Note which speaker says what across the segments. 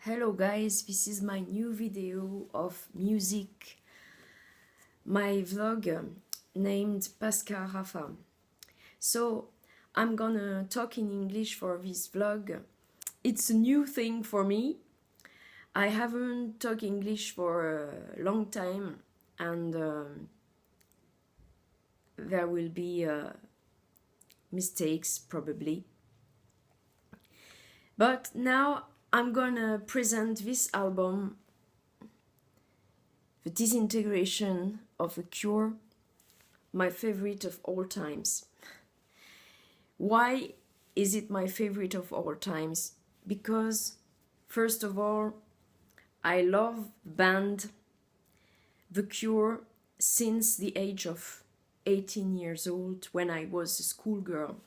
Speaker 1: Hello guys, this is my new video of music, my vlog named Pascal Rafa. So I'm gonna talk in English for this vlog. It's a new thing for me. I haven't talked English for a long time and there will be mistakes probably. But now I'm gonna present this album, The Disintegration of a Cure, my favorite of all times. Why is it my favorite of all times? Because, first of all, I love band The Cure since the age of 18 years old when I was a schoolgirl.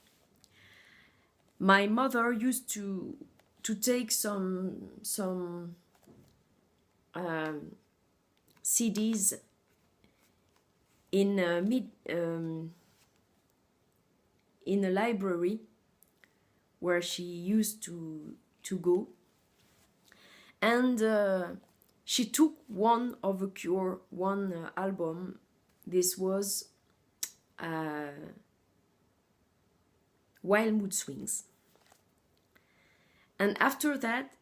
Speaker 1: My mother used to take some CDs in a library where she used to go, and she took one of The Cure, one album. This was Wild Mood Swings. And after that,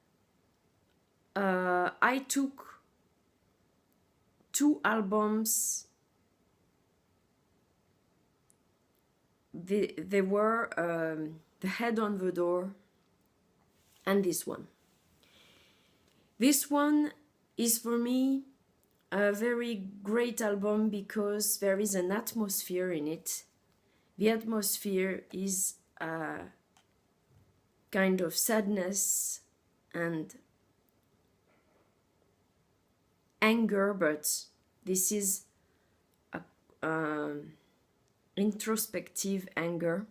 Speaker 1: I took two albums. They were The Head on the Door and this one. This one is for me a very great album because there is an atmosphere in it. The atmosphere is kind of sadness and anger, but this is a introspective anger.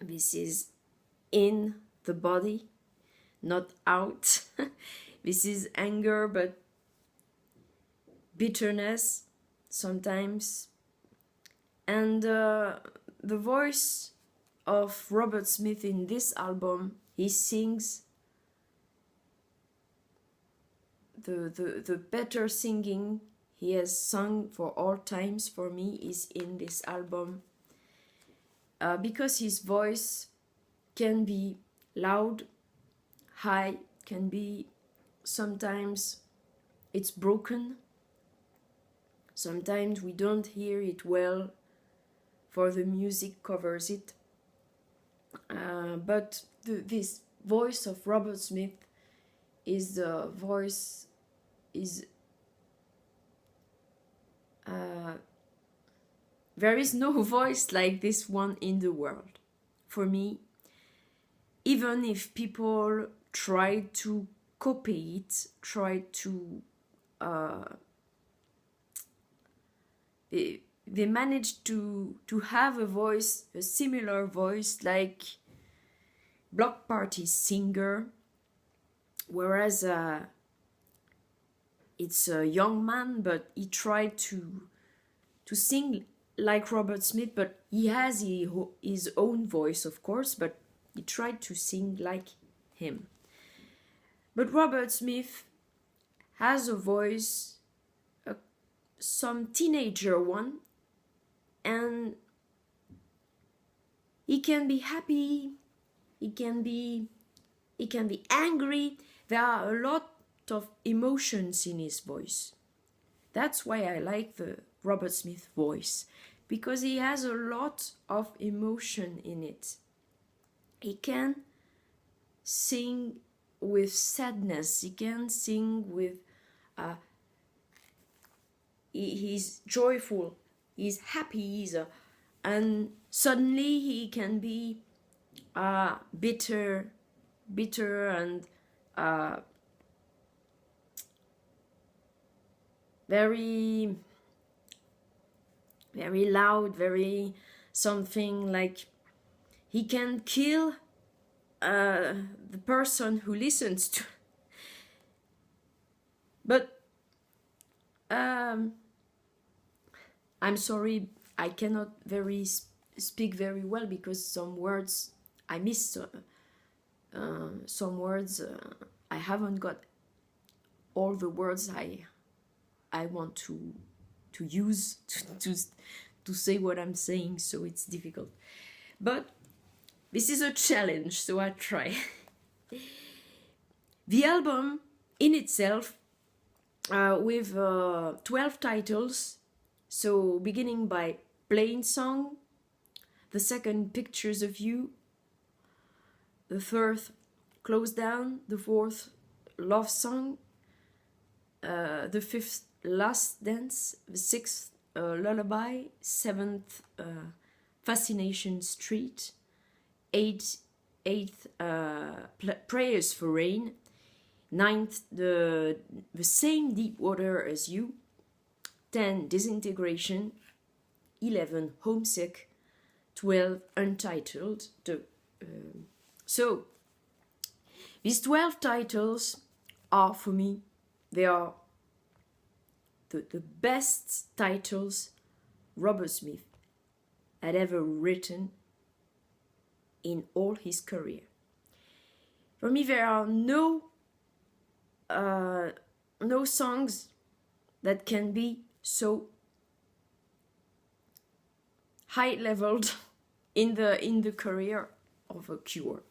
Speaker 1: This is in the body, not out. This is anger, but bitterness sometimes. And the voice of Robert Smith in this album, he sings the better singing he has sung for all times for me is in this album, because his voice can be loud, high, can be sometimes it's broken, sometimes we don't hear it well for the music covers it. But this voice of Robert Smith is the voice is there is no voice like this one in the world for me. Even if people try to copy it, try to they managed to have a voice, a similar voice like Block Party singer, whereas it's a young man, but he tried to sing like Robert Smith, but he has his own voice, of course, but he tried to sing like him. But Robert Smith has a voice, some teenager one, and he can be happy, he can be angry. There are a lot of emotions in his voice. That's why I like the Robert Smith voice, because he has a lot of emotion in it. He can sing with sadness, he can sing with he's joyful, he's happy, and suddenly he can be bitter and very loud, very something like he can kill the person who listens to. But I'm sorry, I cannot speak very well because some words I miss, some words I haven't got all the words I want to use to say what I'm saying, so it's difficult. But this is a challenge, so I try. The album in itself, with 12 titles, so beginning by Plain Song, the second Pictures of You, the third Close Down, the fourth Love Song, the fifth Last Dance, the sixth Lullaby, seventh Fascination Street, eighth Prayers for Rain, ninth the same Deep Water as You, 10 Disintegration, 11 Homesick, 12 Untitled. So these 12 titles are, for me, they are the best titles Robert Smith had ever written in all his career. For me, there are no songs that can be so high leveled in the career of a Cure.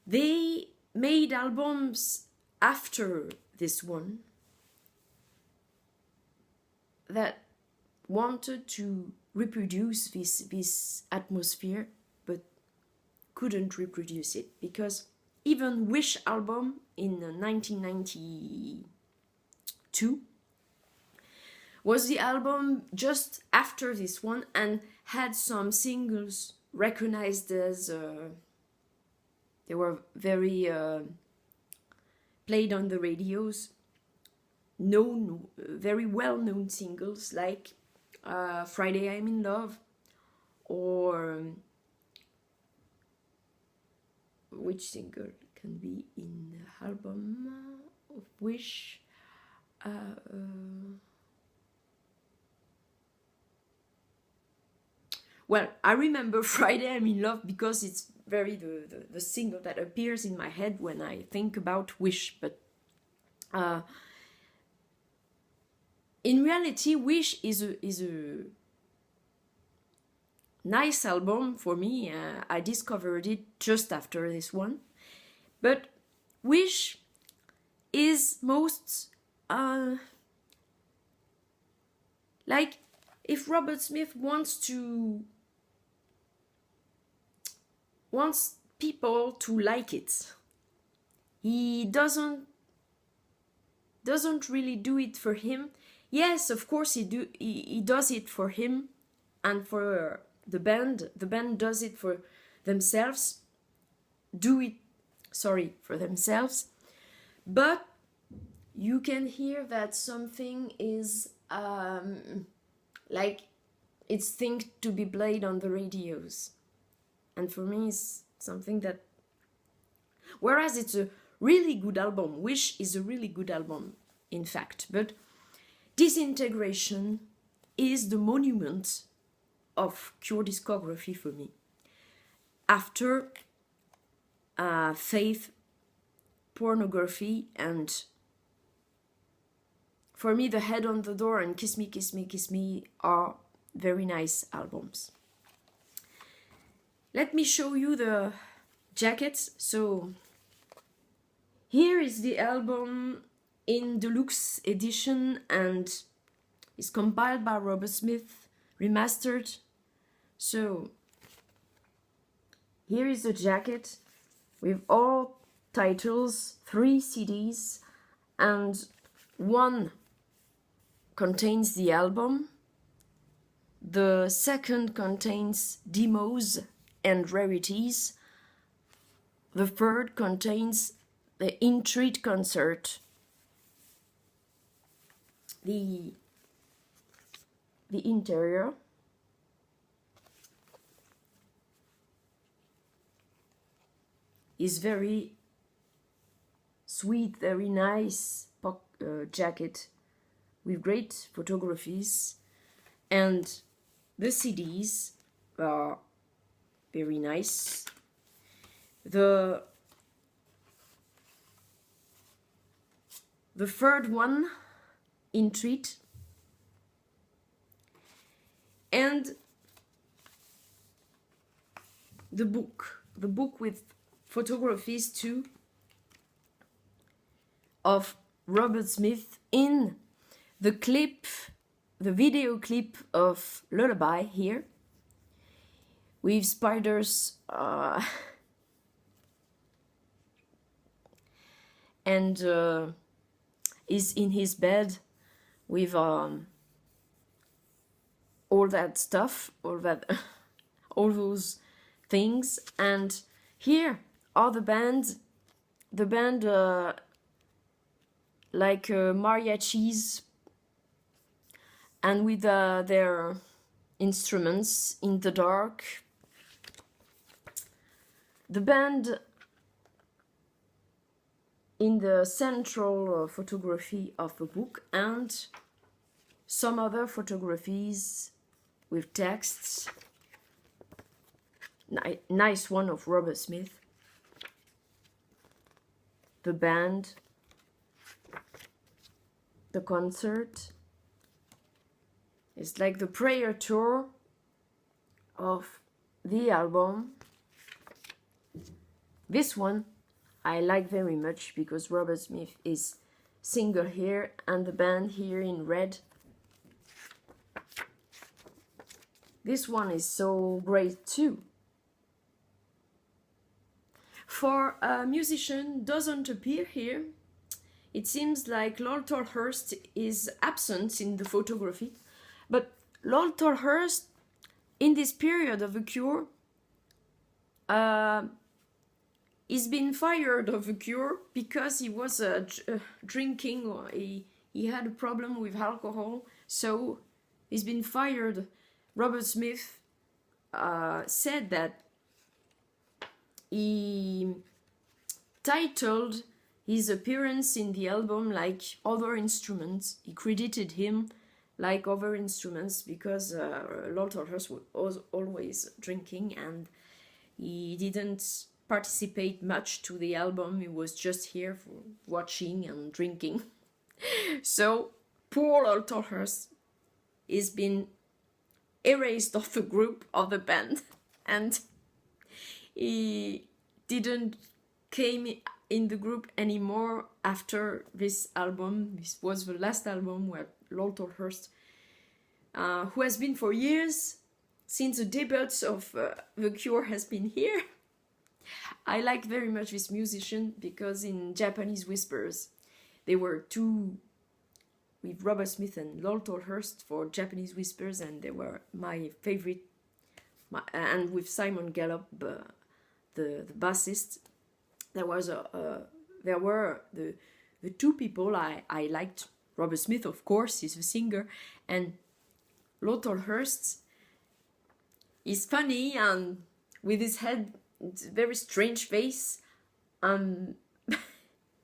Speaker 1: They made albums after this one that wanted to reproduce this atmosphere, but couldn't reproduce it, because even Wish album in 1992 was the album just after this one, and had some singles recognized as they were very played on the radios, very well-known singles like Friday I'm in Love, or which single can be in the album of Wish? Well, I remember Friday I'm in Love because it's very the single that appears in my head when I think about Wish. But in reality, Wish is a nice album for me. I discovered it just after this one. But Wish is most like, if Robert Smith wants people to like it, he doesn't really do it for him. Yes, of course he does it for him and for the band. The band does it for themselves. For themselves. But you can hear that something is like it's things to be played on the radios. And for me, it's something that, whereas it's a really good album, Wish is a really good album, in fact, but Disintegration is the monument of Cure discography for me. After Faith, Pornography, and for me, The Head on the Door and Kiss Me, Kiss Me, Kiss Me are very nice albums. Let me show you the jackets. So here is the album in deluxe edition, and is compiled by Robert Smith, remastered. So here is the jacket with all titles, 3 CDs, and one contains the album. The second contains demos and rarities. The third contains the In-Treat concert. The interior is very sweet, very nice jacket with great photographies, and the CDs are very nice. The the third one in treat, and the book with photographies too of Robert Smith in the clip, the video clip of Lullaby here, with spiders and is in his bed with all that stuff, all those things. And here are the band like mariachis, and with their instruments in the dark. The band in the central photography of the book, and some other photographies with texts. Nice one of Robert Smith. The band, the concert. It's like the prayer tour of the album. This one I like very much because Robert Smith is singer here and the band here in red. This one is so great too. For a musician doesn't appear here. It seems like Lord Tolhurst is absent in the photography, but Lord Tolhurst in this period of the Cure he's been fired of the Cure because he was drinking, or he had a problem with alcohol, so he's been fired. Robert Smith said that he titled his appearance in the album like Other Instruments. He credited him like Other Instruments because Lord Tolhurst was always drinking and he didn't participate much to the album. He was just here for watching and drinking. So poor Lord Tolhurst has been erased of the group, of the band, and he didn't came in the group anymore after this album. This was the last album where Lord Tolhurst, who has been for years since the debuts of The Cure, has been here. I like very much this musician because in Japanese Whispers they were two, with Robert Smith and Lord Tolhurst for Japanese Whispers, and they were my favorite. And with Simon Gallup, the bassist, there were the two people I liked. Robert Smith, of course, is the singer, and Lord Tolhurst is funny and with his head, it's a very strange face.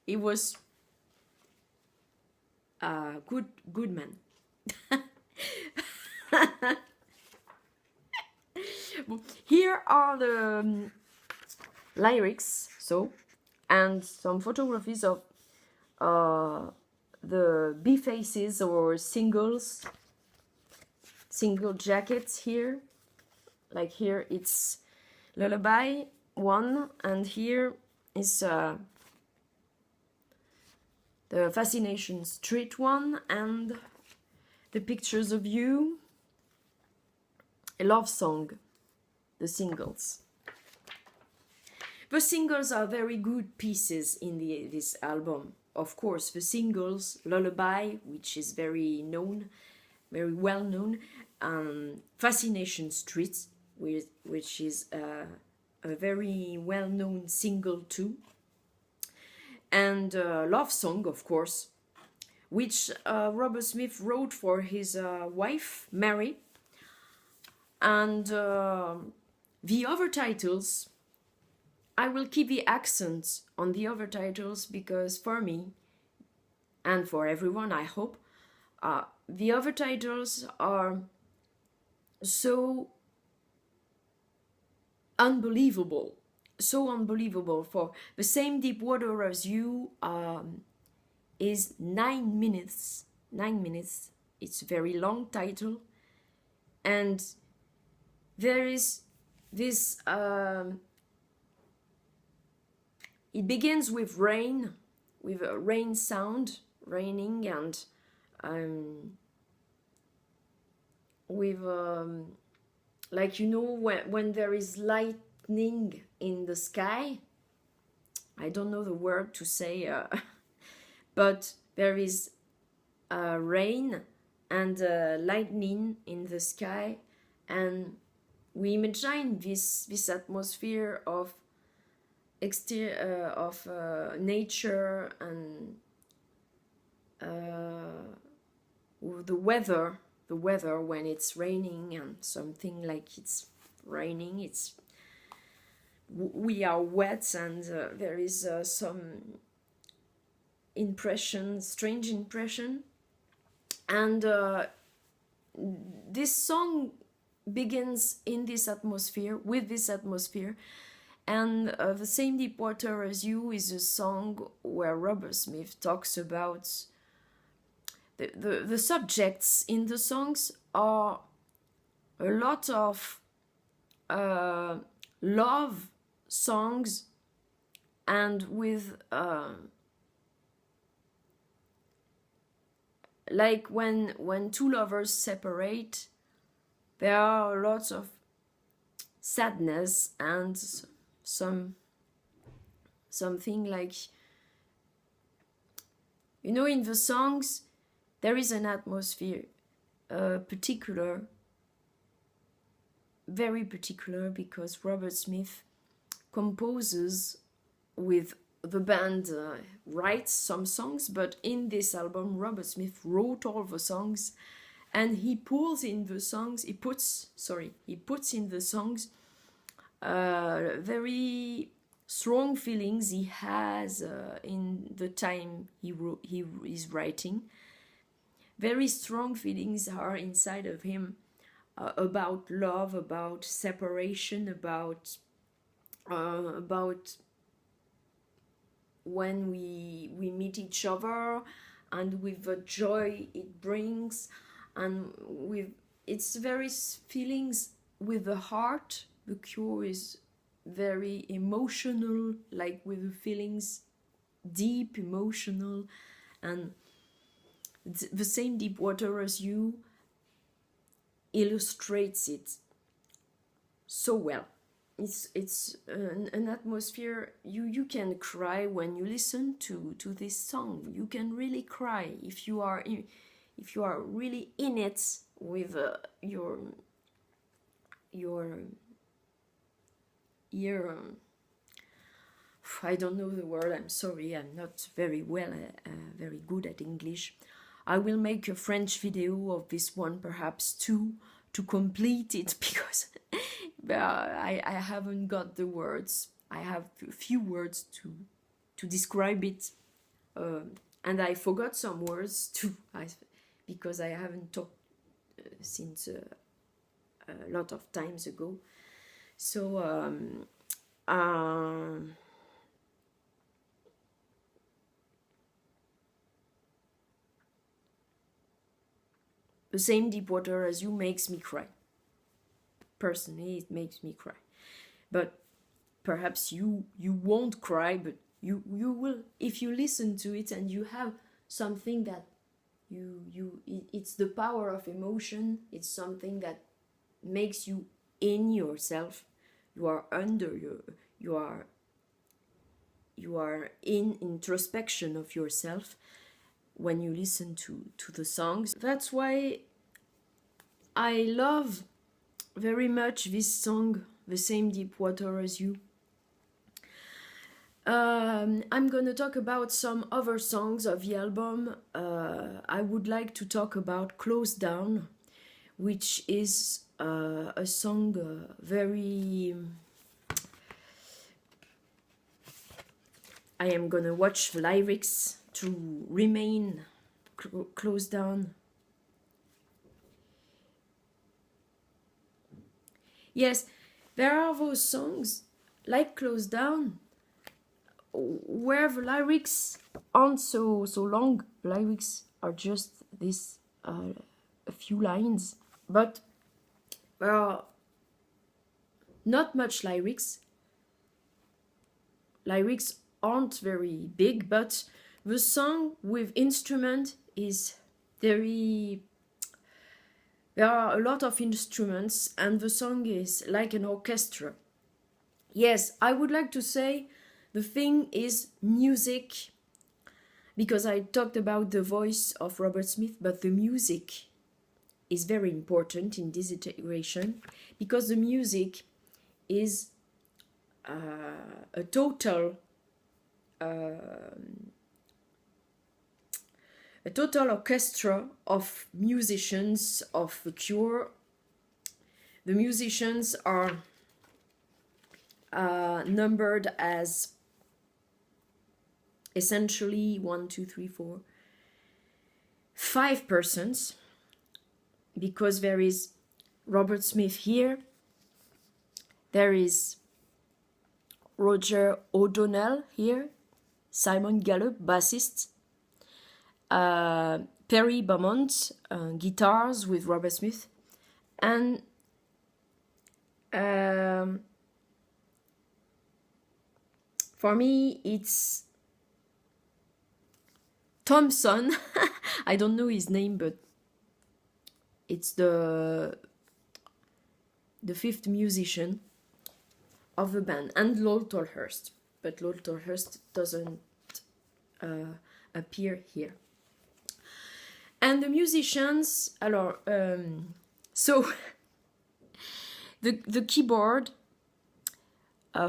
Speaker 1: He was a good man. Here are the lyrics, and some photographies of the B faces or single jackets here. Like here it's Lullaby one, and here is the Fascination Street one, and the Pictures of You, a love song, the singles. The singles are very good pieces in this album. Of course, the singles, Lullaby, which is very well known, Fascination Street, which is a very well-known single too, and Love Song, of course, which Robert Smith wrote for his wife, Mary. And the other titles, I will keep the accent on the other titles because for me, and for everyone, I hope, the other titles are so unbelievable. For The Same Deep Water as You is 9 minutes. 9 minutes. It's a very long title. And there is this, it begins with rain, with a rain sound, raining, and with, like, you know, when there is lightning in the sky, I don't know the word to say, but there is rain and lightning in the sky, and we imagine this atmosphere of nature and the weather when it's raining and something like it's raining, it's we are wet, and there is some impression, strange impression, and this song begins in this atmosphere, with this atmosphere. And The Same Deep Water as You is a song where Robert Smith talks about the subjects in the songs are a lot of love songs, and with like when two lovers separate, there are lots of sadness and something like, you know, in the songs there is an atmosphere, particular, very particular, because Robert Smith composes with the band, writes some songs, but in this album Robert Smith wrote all the songs, and he puts in the songs very strong feelings he has in the time he is writing. Very strong feelings are inside of him, about love, about separation, about when we meet each other, and with the joy it brings, and with it's very feelings with the heart. The Cure is very emotional, like with the feelings, deep emotional, and The Same Deep Water as You illustrates it so well. It's an atmosphere. You can cry when you listen to this song. You can really cry if you are really in it with your ear. I don't know the word. I'm sorry. I'm not very very good at English. I will make a French video of this one, perhaps two, to complete it, because I haven't got the words. I have a few words to describe it, and I forgot some words too, because I haven't talked since a lot of times ago. So The Same Deep Water as You makes me cry. Personally, it makes me cry. But perhaps you won't cry, but you will if you listen to it, and you have something that it's the power of emotion. It's something that makes you in yourself. You are under you are in introspection of yourself when you listen to the songs. That's why I love very much this song, The Same Deep Water as You. I'm gonna talk about some other songs of the album. I would like to talk about Close Down, which is a song very... I am gonna watch the lyrics to remain close down. Yes, there are those songs like Close Down where the lyrics aren't so long. Lyrics are just this a few lines, but there are not much lyrics. Lyrics aren't very big, but the song with instrument is very... There are a lot of instruments, and the song is like an orchestra. Yes, I would like to say the thing is music, because I talked about the voice of Robert Smith, but the music is very important in Disintegration, because the music is a total orchestra of musicians of the Cure. The musicians are numbered as essentially 1, 2, 3, 4, 5 persons, because there is Robert Smith here, there is Roger O'Donnell here, Simon Gallup, bassist, Perry Beaumont, guitars with Robert Smith, and for me it's Thompson. I don't know his name, but it's the fifth musician of the band, and Lowell Tolhurst, but Lowell Tolhurst doesn't appear here. And the musicians, alors, so the keyboard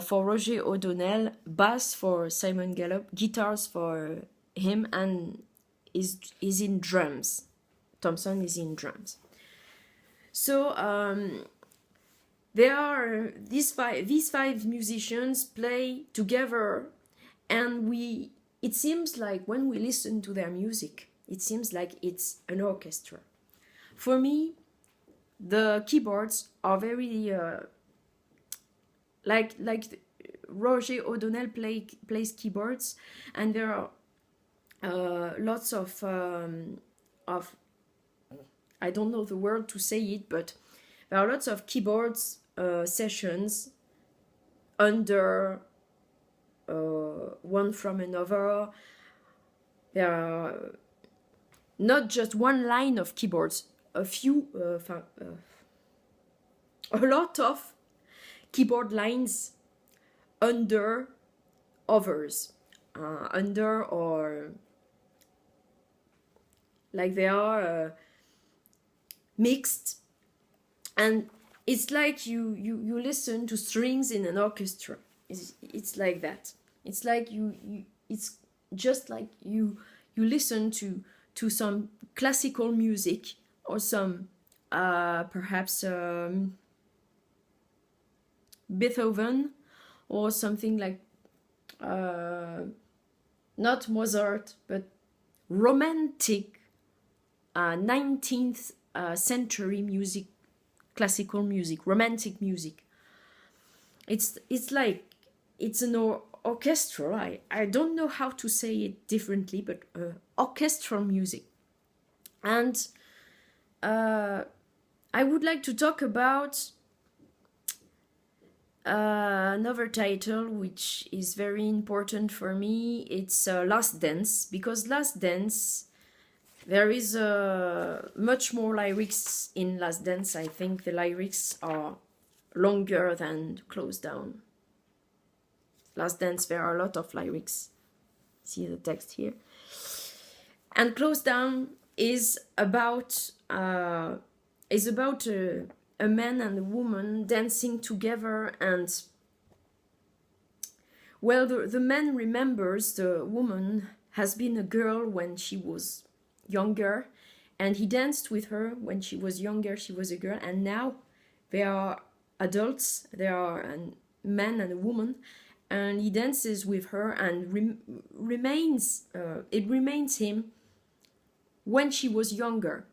Speaker 1: for Roger O'Donnell, bass for Simon Gallup, guitars for him, and is in drums. Thompson is in drums. So there are these five musicians play together, and it seems like when we listen to their music, it seems like it's an orchestra. For me, the keyboards are very like Roger O'Donnell plays keyboards, and there are lots of I don't know the word to say it, but there are lots of keyboards sessions under one from another. There are not just one line of keyboards, a lot of keyboard lines under others, under, or like they are mixed, and it's like you listen to strings in an orchestra. It's like that. It's like it's just like you listen to some classical music, or some perhaps Beethoven, or something like not Mozart, but romantic 19th century music, classical music, romantic music. It's like it's an orchestra. I don't know how to say it differently, but orchestral music. And I would like to talk about another title which is very important for me. It's Last Dance, because Last Dance, there is much more lyrics in Last Dance. I think the lyrics are longer than Close Down. Last Dance, there are a lot of lyrics. See the text here. And Close Down is about a man and a woman dancing together, and well, the man remembers the woman has been a girl when she was younger, and he danced with her when she was younger, she was a girl, and now they are adults, they are a man and a woman, and he dances with her, and it remains him when she was younger.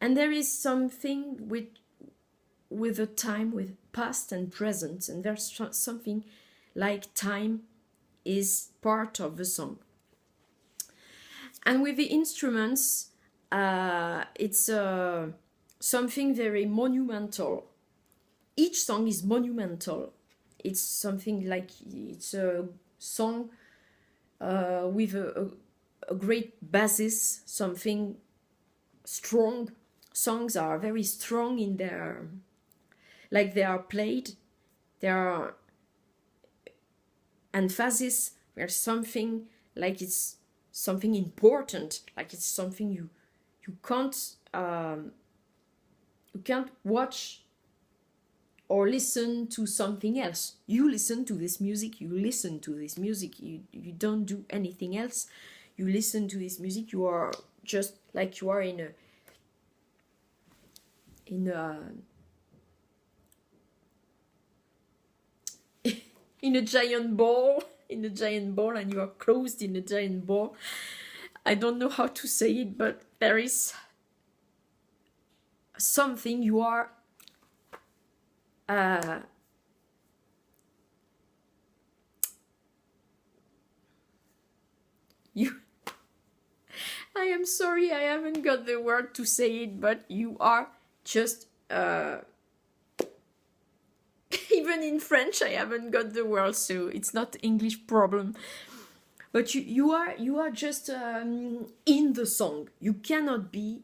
Speaker 1: And there is something with the time, with past and present, and there's something like time is part of the song. And with the instruments, it's something very monumental. Each song is monumental. It's something like, it's a song with a great basis, something strong. Songs are very strong in their, like they are played, there are emphasis, there's something like it's something important, like it's something you can't watch or listen to something else. You listen to this music, you don't do anything else. You listen to this music, you are just like you are in a in a giant ball, and you are closed in a giant ball. I don't know how to say it, but there is something you are I am sorry, I haven't got the word to say it, but you are just even in French I haven't got the word, so it's not English problem. But you are just in the song. You cannot be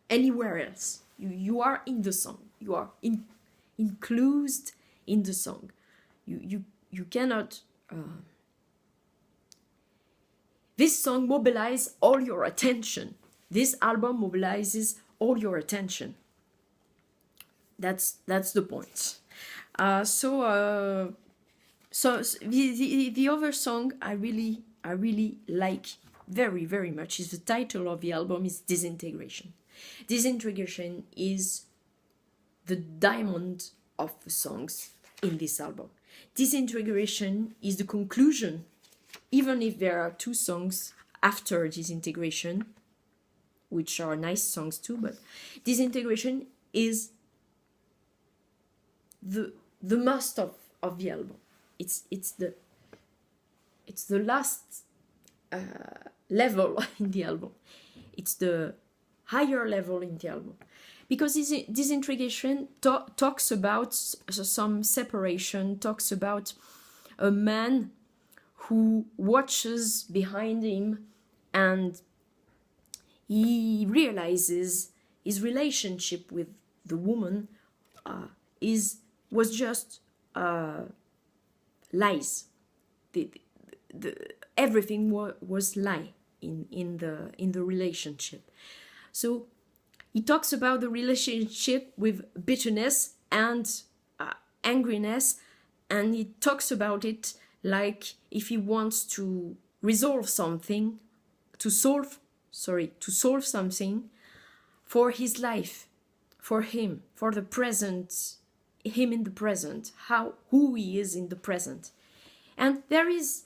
Speaker 1: anywhere else. You are in the song. You are included in the song. You cannot. This song mobilizes all your attention. This album mobilizes all your attention. That's the point. So the other song I really like very, very much is the title of the album is Disintegration. Disintegration is the diamond of the songs in this album. Disintegration is the conclusion, even if there are two songs after Disintegration, which are nice songs too, but Disintegration is the must of the album. It's the last level in the album. It's the higher level in the album, because Disintegration talks about some separation, talks about a man who watches behind him and he realizes his relationship with the woman was just lies. Everything was lie in the relationship. So he talks about the relationship with bitterness and angriness, and he talks about it like if he wants to resolve something, to solve something for his life, for him, for the present, him in the present, who he is in the present. And there is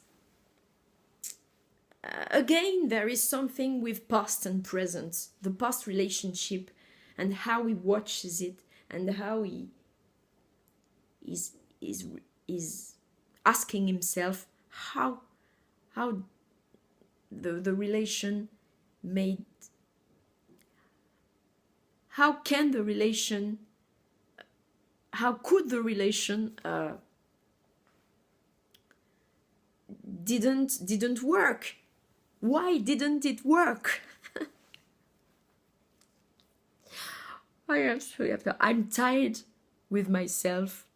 Speaker 1: again, there is something with past and present, the past relationship, and how he watches it, and how he is asking himself how the relation made. How could the relation didn't work? Why didn't it work? I'm tired with myself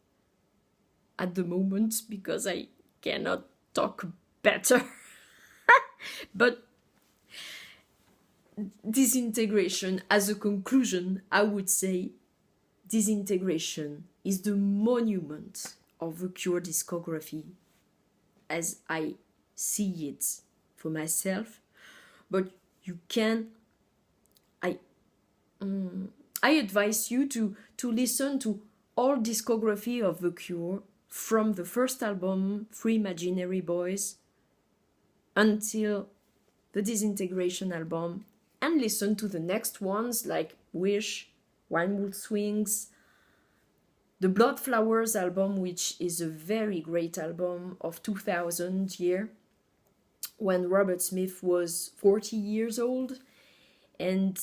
Speaker 1: at the moment because I cannot talk better. But Disintegration, as a conclusion, I would say Disintegration is the monument of the Cure discography as I see it for myself. But you can, I advise you to listen to all discography of The Cure from the first album, Three Imaginary Boys, until the Disintegration album, and listen to the next ones like Wish, Winewood Swings, The Blood Flowers album, which is a very great album of 2000 year, when Robert Smith was 40 years old. And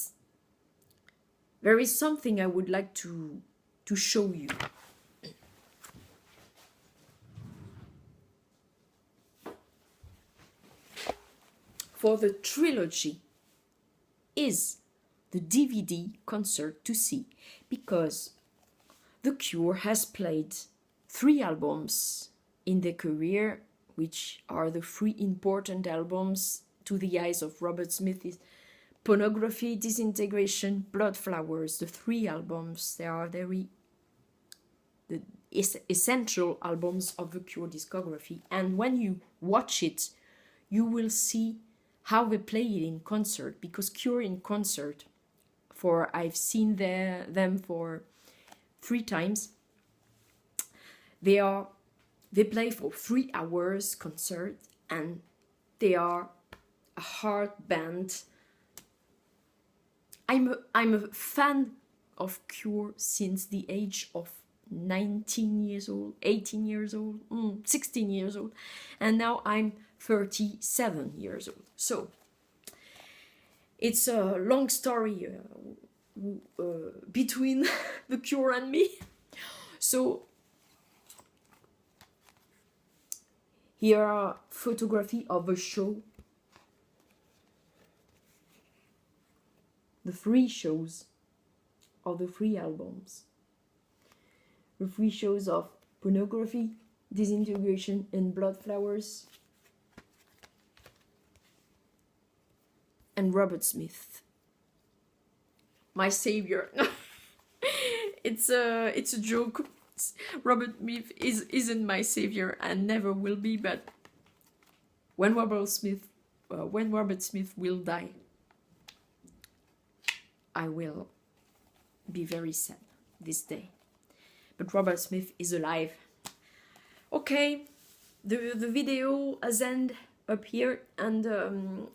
Speaker 1: there is something I would like to show you. For the trilogy is the DVD concert to see, because The Cure has played 3 albums in their career, which are the 3 important albums to the eyes of Robert Smith. Is Pornography, Disintegration, Blood Flowers. The 3 albums, they are the essential albums of the Cure discography. And when you watch it, you will see how they play it in concert, because Cure in concert, I've seen them for 3 times. They play for 3 hours concert, and they are a hard band. I'm a fan of Cure since the age of 19 years old, 18 years old, 16 years old, and now I'm 37 years old. So it's a long story between The Cure and me. So here are photography of a show. The 3 shows of the 3 albums. The 3 shows of Pornography, Disintegration, and Blood Flowers. And Robert Smith, my savior. It's a joke. Robert Smith isn't my savior and never will be. But when Robert Smith will die, I will be very sad this day. But Robert Smith is alive. Okay, the video has ended up here and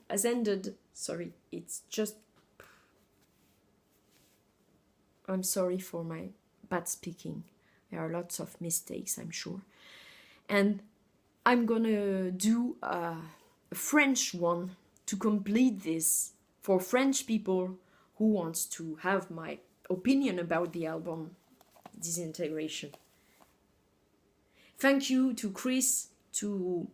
Speaker 1: has ended. Sorry, it's just. I'm sorry for my bad speaking. There are lots of mistakes, I'm sure. And I'm gonna do a French one to complete this for French people who wants to have my opinion about the album Disintegration. Thank you to Chris to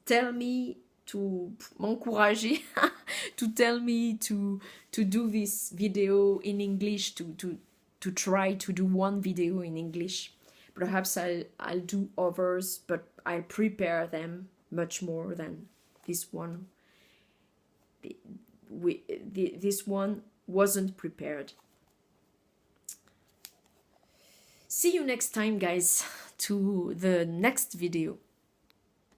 Speaker 1: tell me, to m'encourager, to tell me to do this video in English, to try to do one video in English. Perhaps I'll do others, but I'll prepare them much more than this one. This one wasn't prepared. See you next time, guys, to the next video.